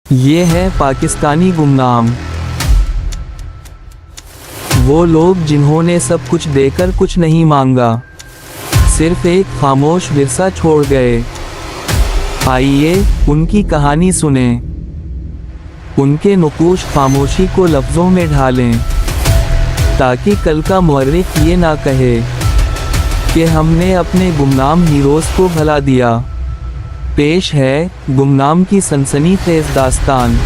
ये है पाकिस्तानी गुमनाम, वो लोग जिन्होंने सब कुछ देकर कुछ नहीं मांगा, सिर्फ एक खामोश विरसा छोड़ गए। आइए उनकी कहानी सुने, उनके नुकूश खामोशी को लफ्ज़ों में ढालें, ताकि कल का मुअर्रिख ये ना कहे कि हमने अपने गुमनाम हीरोज़ को भला दिया। पेश है गुमनाम की सनसनीखेज़ दास्तान।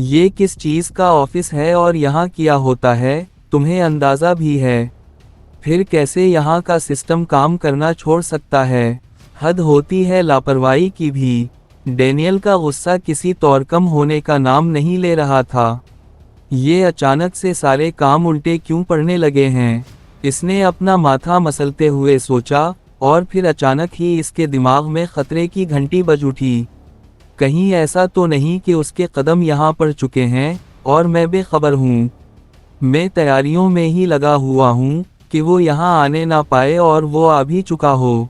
ये किस चीज़ का ऑफिस है और यहाँ क्या होता है, तुम्हें अंदाज़ा भी है? फिर कैसे यहाँ का सिस्टम काम करना छोड़ सकता है? हद होती है लापरवाही की भी। डेनियल का गुस्सा किसी तौर कम होने का नाम नहीं ले रहा था। ये अचानक से सारे काम उल्टे क्यों पड़ने लगे हैं? इसने अपना माथा मसलते हुए सोचा, और फिर अचानक ही इसके दिमाग में खतरे की घंटी बज उठी। कहीं ऐसा तो नहीं कि उसके कदम यहाँ पड़ चुके हैं और मैं बेखबर हूँ। मैं तैयारियों में ही लगा हुआ हूँ कि वो यहाँ आने ना पाए और वो आ भी चुका हो।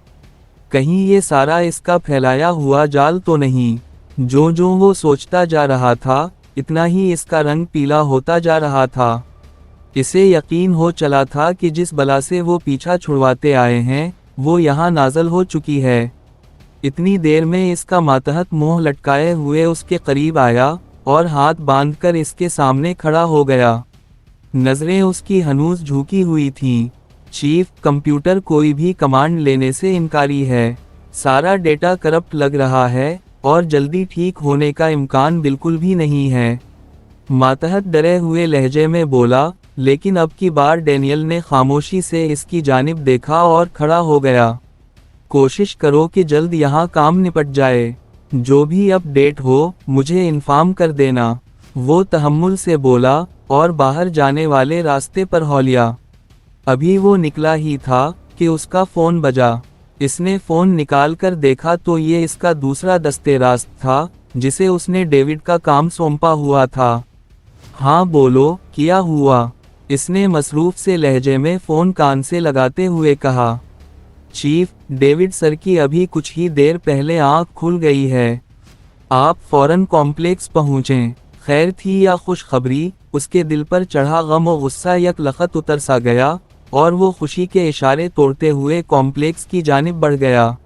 कहीं ये सारा इसका फैलाया हुआ जाल तो नहीं? जो वो सोचता जा रहा था, इतना ही इसका रंग पीला होता जा रहा था। इसे यकीन हो चला था कि जिस बला से वो पीछा छुड़वाते आए हैं, वो यहाँ नाज़िल हो चुकी है। इतनी देर में इसका मातहत मुंह लटकाए हुए उसके करीब आया और हाथ बांधकर इसके सामने खड़ा हो गया। नज़रें उसकी हनूज झुकी हुई थीं। चीफ, कंप्यूटर कोई भी कमांड लेने से इनकारी है। सारा डेटा करप्ट लग रहा है और जल्दी ठीक होने का इम्कान बिल्कुल भी नहीं है। मातहत डरे हुए लहजे में बोला, लेकिन अब की बार डेनियल ने खामोशी से इसकी जानिब देखा और खड़ा हो गया। कोशिश करो कि जल्द यहाँ काम निपट जाए। जो भी अपडेट हो मुझे इन्फॉर्म कर देना, वो तहम्मुल से बोला और बाहर जाने वाले रास्ते पर हौलिया। अभी वो निकला ही था कि उसका फ़ोन बजा। इसने फ़ोन निकाल कर देखा तो ये इसका दूसरा दस्तेरास्त था, जिसे उसने डेविड का काम सौंपा हुआ था। हाँ बोलो, क्या हुआ? इसने मसरूफ़ से लहजे में फ़ोन कान से लगाते हुए कहा। चीफ, डेविड सर की अभी कुछ ही देर पहले आँख खुल गई है। आप फ़ौरन कॉम्प्लेक्स पहुँचें। खैर थी या खुशखबरी, उसके दिल पर चढ़ा गम और गुस्सा यकलखत उतर सा गया और वो खुशी के इशारे तोड़ते हुए कॉम्प्लेक्स की जानिब बढ़ गया।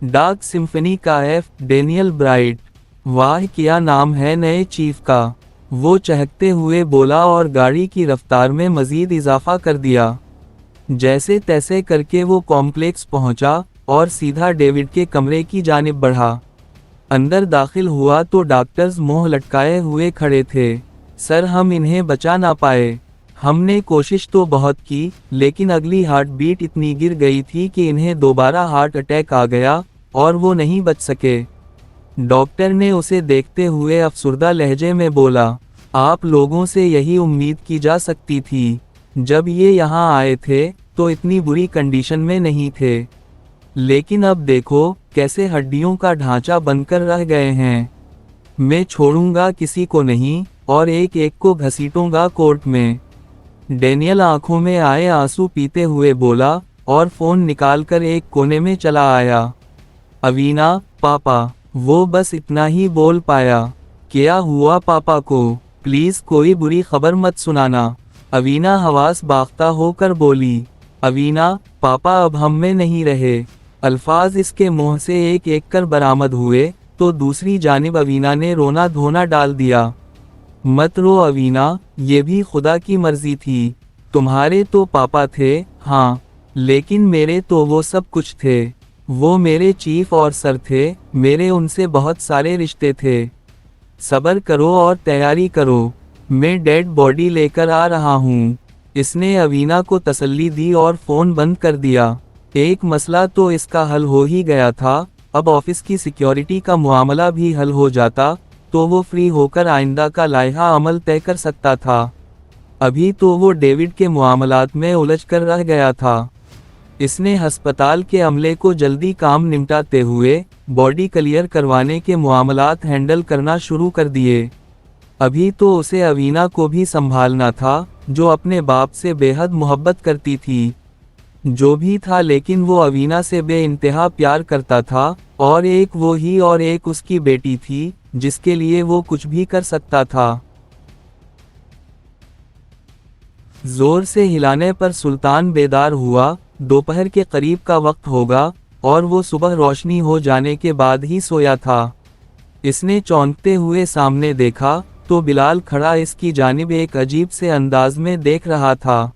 डार्क सिम्फनी का एफ, डेनियल ब्राइट। वाह, क्या नाम है नए चीफ का, वो चहकते हुए बोला और गाड़ी की रफ्तार में मज़ीद इजाफा कर दिया। जैसे तैसे करके वो कॉम्प्लेक्स पहुंचा और सीधा डेविड के कमरे की जानिब बढ़ा। अंदर दाखिल हुआ तो डॉक्टर्स मुंह लटकाए हुए खड़े थे। सर, हम इन्हें बचा ना पाए। हमने कोशिश तो बहुत की, लेकिन अगली हार्ट बीट इतनी गिर गई थी कि इन्हें दोबारा हार्ट अटैक आ गया और वो नहीं बच सके। डॉक्टर ने उसे देखते हुए अफसुर्दा लहजे में बोला, आप लोगों से यही उम्मीद की जा सकती थी। जब ये यहाँ आए थे तो इतनी बुरी कंडीशन में नहीं थे, लेकिन अब देखो कैसे हड्डियों का ढांचा बनकर रह गए हैं। मैं छोड़ूंगा किसी को नहीं और एक एक को घसीटूंगा कोर्ट में। डेनियल आंखों में आए आंसू पीते हुए बोला और फ़ोन निकालकर एक कोने में चला आया। अवीना, पापा। वो बस इतना ही बोल पाया। क्या हुआ पापा को? प्लीज़ कोई बुरी खबर मत सुनाना, अवीना हवास बाख्ता होकर बोली। अवीना, पापा अब हम में नहीं रहे। अल्फाज इसके मुंह से एक एक कर बरामद हुए तो दूसरी जानिब अवीना ने रोना धोना डाल दिया। मत रो अवीना, ये भी खुदा की मर्जी थी। तुम्हारे तो पापा थे, हाँ, लेकिन मेरे तो वो सब कुछ थे। वो मेरे चीफ और सर थे, मेरे उनसे बहुत सारे रिश्ते थे। सब्र करो और तैयारी करो, मैं डेड बॉडी लेकर आ रहा हूँ। इसने अवीना को तसल्ली दी और फ़ोन बंद कर दिया। एक मसला तो इसका हल हो ही गया था, अब ऑफिस की सिक्योरिटी का मामला भी हल हो जाता तो वो फ्री होकर आइंदा का लाइहा अमल तय कर सकता था। अभी तो वो डेविड के मामलात में उलझ कर रह गया था। इसने अस्पताल के अमले को जल्दी काम निपटाते हुए बॉडी क्लियर करवाने के मामलात हैंडल करना शुरू कर दिए। अभी तो उसे अवीना को भी संभालना था, जो अपने बाप से बेहद मोहब्बत करती थी। जो भी था, लेकिन वो अवीना से बेइंतहा प्यार करता था, और एक वो ही और एक उसकी बेटी थी, जिसके लिए वो कुछ भी कर सकता था। जोर से हिलाने पर सुल्तान बेदार हुआ। दोपहर के करीब का वक्त होगा, और वो सुबह रोशनी हो जाने के बाद ही सोया था। इसने चौंकते हुए सामने देखा तो बिलाल खड़ा इसकी जानिब एक अजीब से अंदाज में देख रहा था।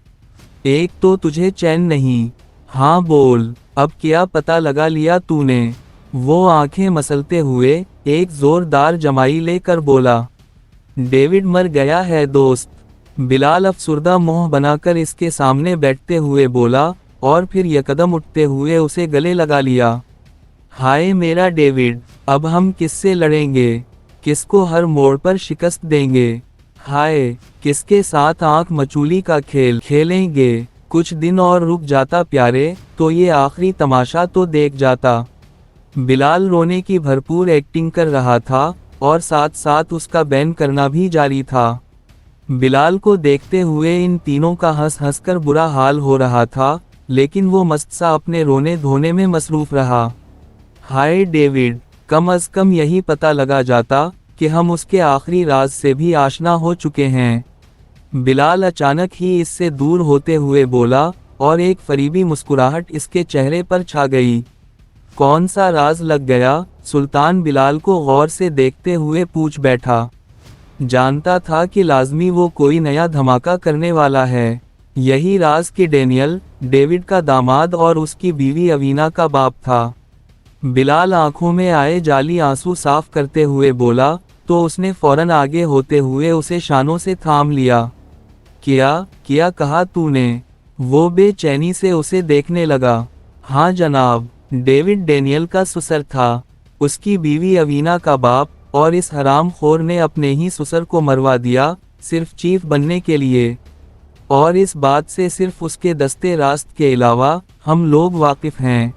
एक तो तुझे चैन नहीं? हाँ बोल, अब क्या पता लगा लिया तूने? वो आंखें मसलते हुए एक जोरदार जमाई लेकर बोला। डेविड मर गया है दोस्त। बिलाल अफसुर्दा मुंह बनाकर इसके सामने बैठते हुए बोला, और फिर यकदम उठते हुए उसे गले लगा लिया। हाय मेरा डेविड, अब हम किससे लड़ेंगे? किसको हर मोड़ पर शिकस्त देंगे? हाय, किसके साथ आंख मचूली का खेल खेलेंगे? कुछ दिन और रुक जाता प्यारे, तो ये आखिरी तमाशा तो देख जाता। बिलाल रोने की भरपूर एक्टिंग कर रहा था, और साथ साथ उसका बैन करना भी जारी था। बिलाल को देखते हुए इन तीनों का हंस हंस कर बुरा हाल हो रहा था, लेकिन वो मस्त सा अपने रोने धोने में मसरूफ रहा। हाय डेविड, कम अज कम यही पता लगा जाता कि हम उसके आखिरी राज से भी आशना हो चुके हैं। बिलाल अचानक ही इससे दूर होते हुए बोला, और एक फरीबी मुस्कुराहट इसके चेहरे पर छा गई। कौन सा राज लग गया? सुल्तान बिलाल को गौर से देखते हुए पूछ बैठा। जानता था कि लाजमी वो कोई नया धमाका करने वाला है। यही राज कि डेनियल, डेविड का दामाद और उसकी बीवी अवीना का बाप था। बिलाल आंखों में आए जाली आंसू साफ करते हुए बोला, तो उसने फौरन आगे होते हुए उसे शानों से थाम लिया। क्या कहा तूने? वो बेचैनी से उसे देखने लगा। हाँ जनाब, डेविड डेनियल का ससुर था, उसकी बीवी अवीना का बाप, और इस हराम खोर ने अपने ही ससुर को मरवा दिया, सिर्फ चीफ बनने के लिए। और इस बात से सिर्फ उसके दस्ते रास्त के अलावा हम लोग वाकिफ हैं।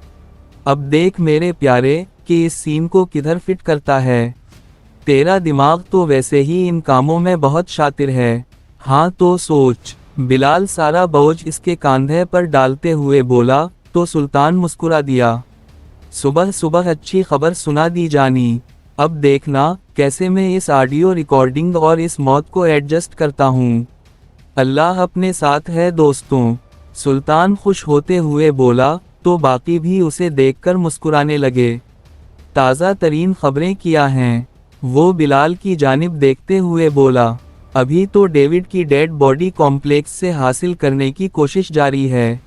अब देख मेरे प्यारे कि इस सीन को किधर फिट करता है। तेरा दिमाग तो वैसे ही इन कामों में बहुत शातिर है। हाँ तो सोच। बिलाल सारा बोझ इसके कांधे पर डालते हुए बोला, तो सुल्तान मुस्कुरा दिया। सुबह सुबह अच्छी खबर सुना दी जानी। अब देखना कैसे मैं इस ऑडियो रिकॉर्डिंग और इस मौत को एडजस्ट करता हूँ। अल्लाह अपने साथ है दोस्तों। सुल्तान खुश होते हुए बोला, तो बाकी भी उसे देखकर मुस्कुराने लगे। ताज़ा तरीन खबरें क्या हैं? वो बिलाल की जानिब देखते हुए बोला। अभी तो डेविड की डेड बॉडी कॉम्प्लेक्स से हासिल करने की कोशिश जारी है,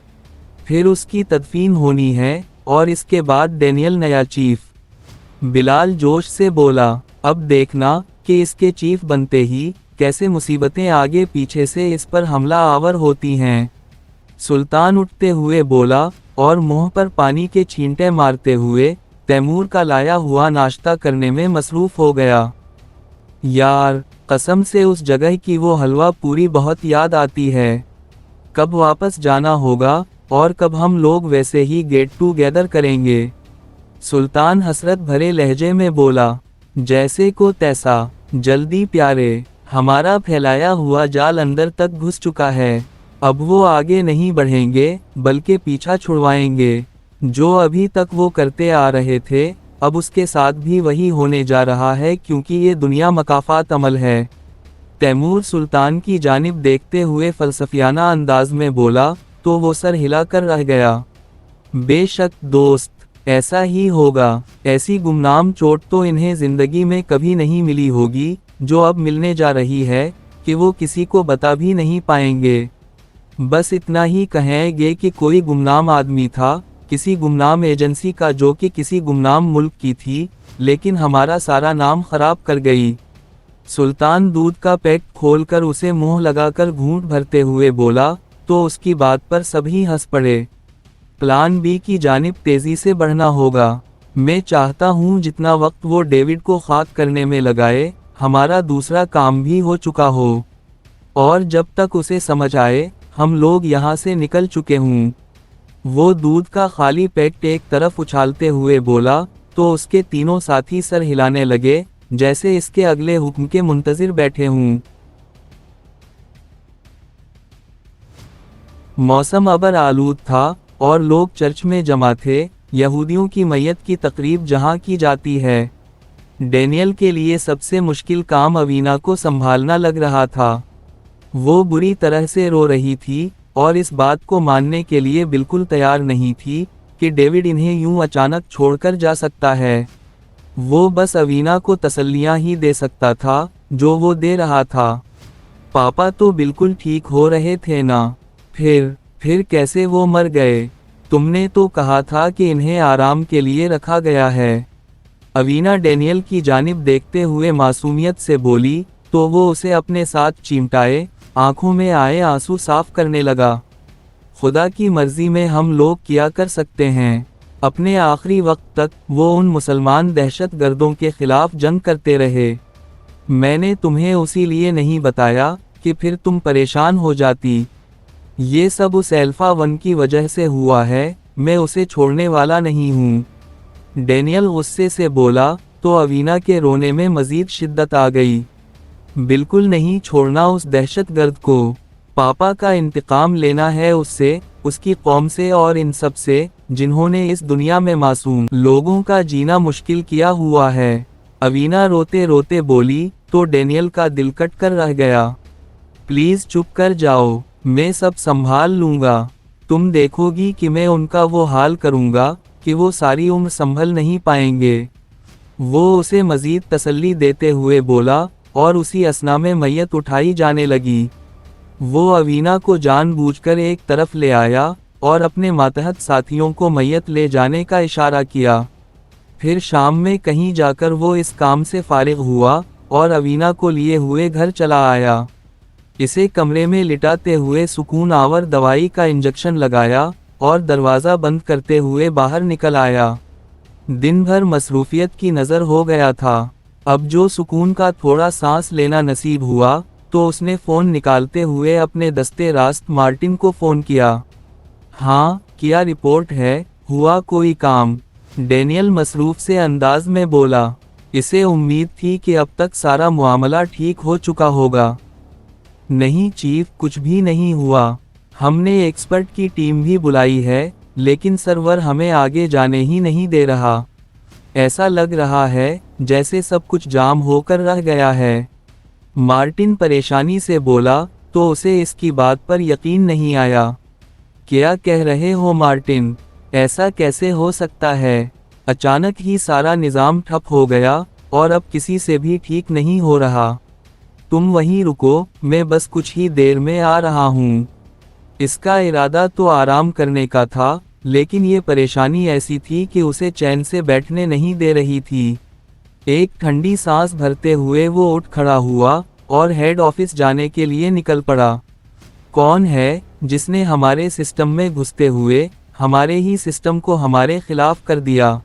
फिर उसकी तदफीन होनी है, और इसके बाद डेनियल नया चीफ। बिलाल जोश से बोला, अब देखना कि इसके चीफ बनते ही कैसे मुसीबतें आगे पीछे से इस पर हमला आवर होती हैं। सुल्तान उठते हुए बोला, और मुंह पर पानी के छींटे मारते हुए तैमूर का लाया हुआ नाश्ता करने में मसरूफ हो गया। यार, कसम से उस जगह की वो हलवा पूरी बहुत याद आती है। कब वापस जाना होगा, और कब हम लोग वैसे ही गेट टूगेदर करेंगे? सुल्तान हसरत भरे लहजे में बोला। जैसे को तैसा, जल्दी प्यारे, हमारा फैलाया हुआ जाल अंदर तक घुस चुका है। अब वो आगे नहीं बढ़ेंगे, बल्कि पीछा छुड़वाएंगे। जो अभी तक वो करते आ रहे थे, अब उसके साथ भी वही होने जा रहा है, क्योंकि ये दुनिया मकाफात अमल है। तैमूर सुल्तान की जानिब देखते हुए फलसफियाना अंदाज में बोला, तो वो सर हिलाकर रह गया। बेशक दोस्त, ऐसा ही होगा। ऐसी गुमनाम चोट तो इन्हें जिंदगी में कभी नहीं मिली होगी, जो अब मिलने जा रही है, कि वो किसी को बता भी नहीं पाएंगे। बस इतना ही कहेंगे कि कोई गुमनाम आदमी था, किसी गुमनाम एजेंसी का, जो कि किसी गुमनाम मुल्क की थी, लेकिन हमारा सारा नाम खराब कर गई। सुल्तान दूध का पैक खोलकर उसे मुंह लगाकर घूंट भरते हुए बोला, तो उसकी बात पर सभी हंस पड़े। प्लान बी की जानिब तेजी से बढ़ना होगा। मैं चाहता हूं जितना वक्त वो डेविड को खाक करने में लगाए, हमारा दूसरा काम भी हो चुका हो, और जब तक उसे समझ आए हम लोग यहाँ से निकल चुके हों। वो दूध का खाली पैकेट एक तरफ उछालते हुए बोला, तो उसके तीनों साथी सर हिलाने लगे, जैसे इसके अगले हुक्म के मुंतजिर बैठे हों। मौसम अबर आलूद था, और लोग चर्च में जमा थे, यहूदियों की मैयत की तकरीब जहां की जाती है। डेनियल के लिए सबसे मुश्किल काम अवीना को संभालना लग रहा था। वो बुरी तरह से रो रही थी और इस बात को मानने के लिए बिल्कुल तैयार नहीं थी कि डेविड इन्हें यूं अचानक छोड़कर जा सकता है। वो बस अवीना को तसल्लियां ही दे सकता था जो वो दे रहा था। पापा तो बिल्कुल ठीक हो रहे थे ना? फिर कैसे वो मर गए? तुमने तो कहा था कि इन्हें आराम के लिए रखा गया है। अवीना डेनियल की जानिब देखते हुए मासूमियत से बोली, तो वो उसे अपने साथ चिमटाए आंखों में आए आंसू साफ करने लगा। खुदा की मर्जी में हम लोग किया कर सकते हैं। अपने आखिरी वक्त तक वो उन मुसलमान दहशतगर्दों के खिलाफ जंग करते रहे। मैंने तुम्हें उसी लिए नहीं बताया कि फिर तुम परेशान हो जाती। ये सब उस अल्फा वन की वजह से हुआ है, मैं उसे छोड़ने वाला नहीं हूँ। डेनियल गुस्से से बोला, तो अवीना के रोने में मजीद शिद्दत आ गई। बिल्कुल नहीं छोड़ना उस दहशतगर्द को। पापा का इंतकाम लेना है उससे, उसकी कौम से और इन सब से जिन्होंने इस दुनिया में मासूम लोगों का जीना मुश्किल किया हुआ है। अवीना रोते रोते बोली, तो डेनियल का दिल कट कर रह गया। प्लीज चुप कर जाओ, मैं सब संभाल लूंगा। तुम देखोगी कि मैं उनका वो हाल करूंगा कि वो सारी उम्र संभल नहीं पाएंगे। वो उसे मजीद तसल्ली देते हुए बोला और उसी असना में मैयत उठाई जाने लगी। वो अवीना को जानबूझकर एक तरफ ले आया और अपने मातहत साथियों को मैयत ले जाने का इशारा किया। फिर शाम में कहीं जाकर वो इस काम से फारिग हुआ और अवीना को लिए हुए घर चला आया। इसे कमरे में लिटाते हुए सुकून आवर दवाई का इंजेक्शन लगाया और दरवाज़ा बंद करते हुए बाहर निकल आया। दिन भर मसरूफियत की नज़र हो गया था। अब जो सुकून का थोड़ा सांस लेना नसीब हुआ तो उसने फ़ोन निकालते हुए अपने दस्ते रास्त मार्टिन को फ़ोन किया। हाँ, क्या रिपोर्ट है? हुआ कोई काम? डेनियल मसरूफ़ से अंदाज में बोला। इसे उम्मीद थी कि अब तक सारा मामला ठीक हो चुका होगा। नहीं चीफ, कुछ भी नहीं हुआ। हमने एक्सपर्ट की टीम भी बुलाई है, लेकिन सर्वर हमें आगे जाने ही नहीं दे रहा। ऐसा लग रहा है जैसे सब कुछ जाम होकर रह गया है। मार्टिन परेशानी से बोला, तो उसे इसकी बात पर यकीन नहीं आया। क्या कह रहे हो मार्टिन? ऐसा कैसे हो सकता है? अचानक ही सारा निज़ाम ठप हो गया और अब किसी से भी ठीक नहीं हो रहा। तुम वहीं रुको, मैं बस कुछ ही देर में आ रहा हूँ। इसका इरादा तो आराम करने का था, लेकिन ये परेशानी ऐसी थी कि उसे चैन से बैठने नहीं दे रही थी। एक ठंडी सांस भरते हुए वो उठ खड़ा हुआ और हेड ऑफिस जाने के लिए निकल पड़ा। कौन है जिसने हमारे सिस्टम में घुसते हुए हमारे ही सिस्टम को हमारे खिलाफ कर दिया?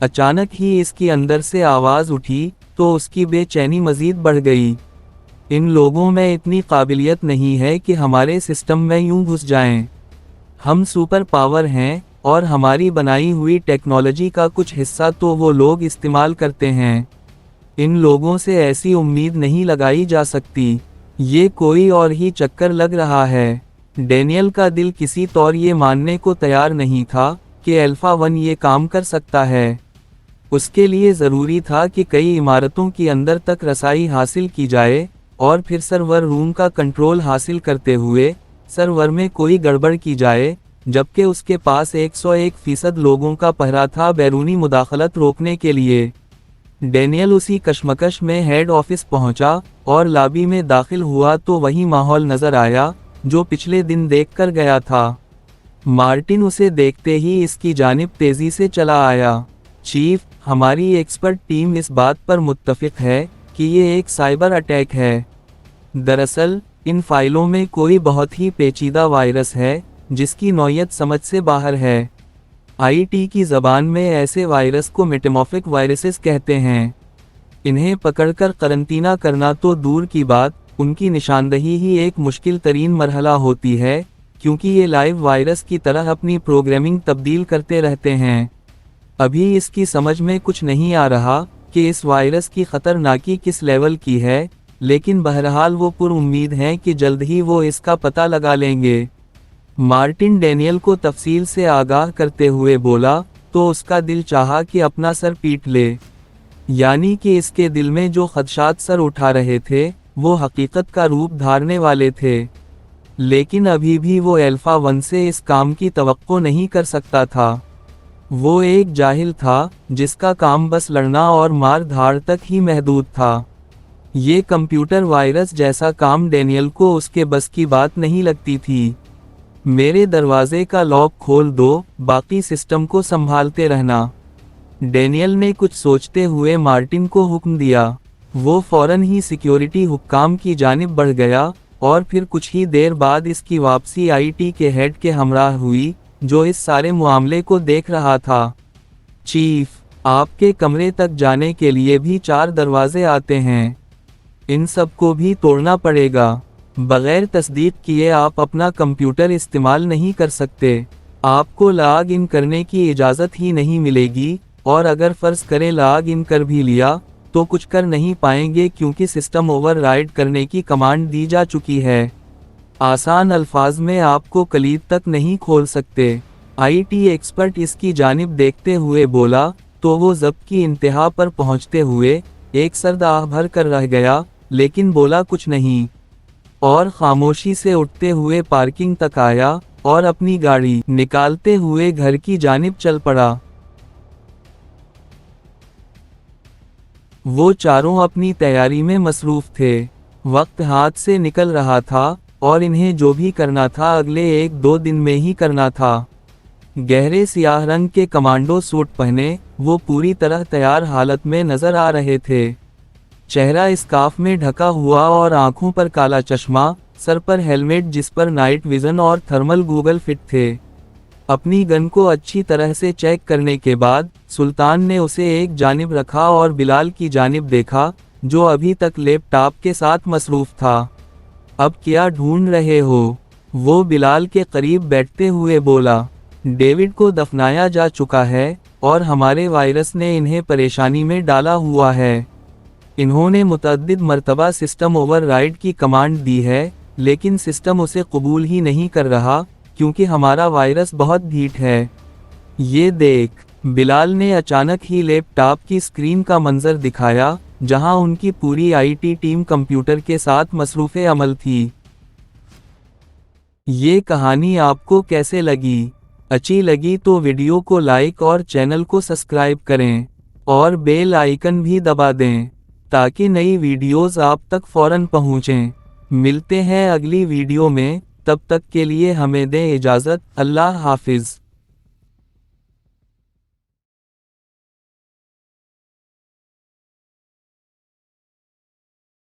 अचानक ही इसकी अंदर से आवाज़ उठी तो उसकी बेचैनी मजीद बढ़ गई। इन लोगों में इतनी काबिलियत नहीं है कि हमारे सिस्टम में यूं घुस जाएं। हम सुपर पावर हैं और हमारी बनाई हुई टेक्नोलॉजी का कुछ हिस्सा तो वो लोग इस्तेमाल करते हैं। इन लोगों से ऐसी उम्मीद नहीं लगाई जा सकती। ये कोई और ही चक्कर लग रहा है। डेनियल का दिल किसी तौर ये मानने को तैयार नहीं था कि अल्फा वन ये काम कर सकता है। उसके लिए ज़रूरी था कि कई इमारतों की अंदर तक रसाई हासिल की जाए और फिर सर्वर रूम का कंट्रोल हासिल करते हुए सर्वर में कोई गड़बड़ की जाए, जबकि उसके पास 101% लोगों का पहरा था बैरूनी मुदाखलत रोकने के लिए। डेनियल उसी कशमकश में हेड ऑफिस पहुंचा और लॉबी में दाखिल हुआ तो वही माहौल नजर आया जो पिछले दिन देखकर गया था। मार्टिन उसे देखते ही इसकी जानिब तेजी से चला आया। चीफ, हमारी एक्सपर्ट टीम इस बात पर मुत्तफिक है कि ये एक साइबर अटैक है। दरअसल इन फाइलों में कोई बहुत ही पेचीदा वायरस है जिसकी नौयत समझ से बाहर है। आईटी की ज़बान में ऐसे वायरस को मेटामॉर्फिक वायरसेस कहते हैं। इन्हें पकड़कर करंटीना करना तो दूर की बात, उनकी निशानदही ही एक मुश्किल तरीन मरहला होती है, क्योंकि ये लाइव वायरस की तरह अपनी प्रोग्रामिंग तब्दील करते रहते हैं। अभी इसकी समझ में कुछ नहीं आ रहा कि इस वायरस की ख़तरनाकी किस लेवल की है, लेकिन बहरहाल वो पुरुम्मीद हैं कि जल्द ही वो इसका पता लगा लेंगे। मार्टिन डैनियल को तफसील से आगाह करते हुए बोला, तो उसका दिल चाहा कि अपना सर पीट ले। यानी कि इसके दिल में जो खदशात सर उठा रहे थे वो हकीकत का रूप धारने वाले थे। लेकिन अभी भी वो अल्फा 1 से इस काम की तवक्को नहीं कर सकता था। वो एक जाहिल था जिसका काम बस लड़ना और मार धाड़ तक ही महदूद था। ये कंप्यूटर वायरस जैसा काम डैनियल को उसके बस की बात नहीं लगती थी। मेरे दरवाजे का लॉक खोल दो, बाकी सिस्टम को संभालते रहना, डैनियल ने कुछ सोचते हुए मार्टिन को हुक्म दिया। वो फौरन ही सिक्योरिटी हुक्काम की जानिब बढ़ गया और फिर कुछ ही देर बाद इसकी वापसी आईटी के हेड के हमराह हुई, जो इस सारे मामले को देख रहा था। चीफ, आपके कमरे तक जाने के लिए भी 4 दरवाजे आते हैं, इन सब को भी तोड़ना पड़ेगा। बगैर तस्दीक किए आप अपना कंप्यूटर इस्तेमाल नहीं कर सकते। आपको लॉग इन करने की इजाज़त ही नहीं मिलेगी, और अगर फ़र्ज़ करें लॉग इन कर भी लिया तो कुछ कर नहीं पाएंगे क्योंकि सिस्टम ओवरराइड करने की कमांड दी जा चुकी है। आसान अल्फाज में आपको कलीद तक नहीं खोल सकते। आईटी एक्सपर्ट इसकी जानिब देखते हुए बोला, तो वो ज़ब्त की इंतहा पर पहुंचते हुए एक सर्द आह भर कर रह गया, लेकिन बोला कुछ नहीं, और खामोशी से उठते हुए पार्किंग तक आया और अपनी गाड़ी निकालते हुए घर की जानिब चल पड़ा। वो चारों अपनी तैयारी में मसरूफ थे। वक्त हाथ से निकल रहा था और इन्हें जो भी करना था अगले 1-2 दिन में ही करना था। गहरे सियाह रंग के कमांडो सूट पहने वो पूरी तरह तैयार हालत में नजर आ रहे थे। चेहरा स्कार्फ में ढका हुआ और आंखों पर काला चश्मा, सर पर हेलमेट जिस पर नाइट विजन और थर्मल गूगल फिट थे। अपनी गन को अच्छी तरह से चेक करने के बाद सुल्तान ने उसे एक जानिब रखा और बिलाल की जानिब देखा, जो अभी तक लैपटॉप के साथ मसरूफ था। अब क्या ढूंढ रहे हो? वो बिलाल के करीब बैठते हुए बोला। डेविड को दफनाया जा चुका है और हमारे वायरस ने इन्हें परेशानी में डाला हुआ है। इन्होंने मुतअद्दिद मर्तबा सिस्टम ओवरराइड की कमांड दी है, लेकिन सिस्टम उसे कबूल ही नहीं कर रहा क्योंकि हमारा वायरस बहुत ढीठ है। ये देख, बिलाल ने अचानक ही लैपटॉप की स्क्रीन का मंजर दिखाया, जहां उनकी पूरी आईटी टीम कंप्यूटर के साथ मसरूफ़े अमल थी। ये कहानी आपको कैसे लगी? अच्छी लगी तो वीडियो को लाइक और चैनल को सब्सक्राइब करें और बेल आइकन भी दबा दें ताकि नई वीडियोस आप तक फौरन पहुंचें। मिलते हैं अगली वीडियो में, तब तक के लिए हमें दें इजाज़त। अल्लाह हाफिज़।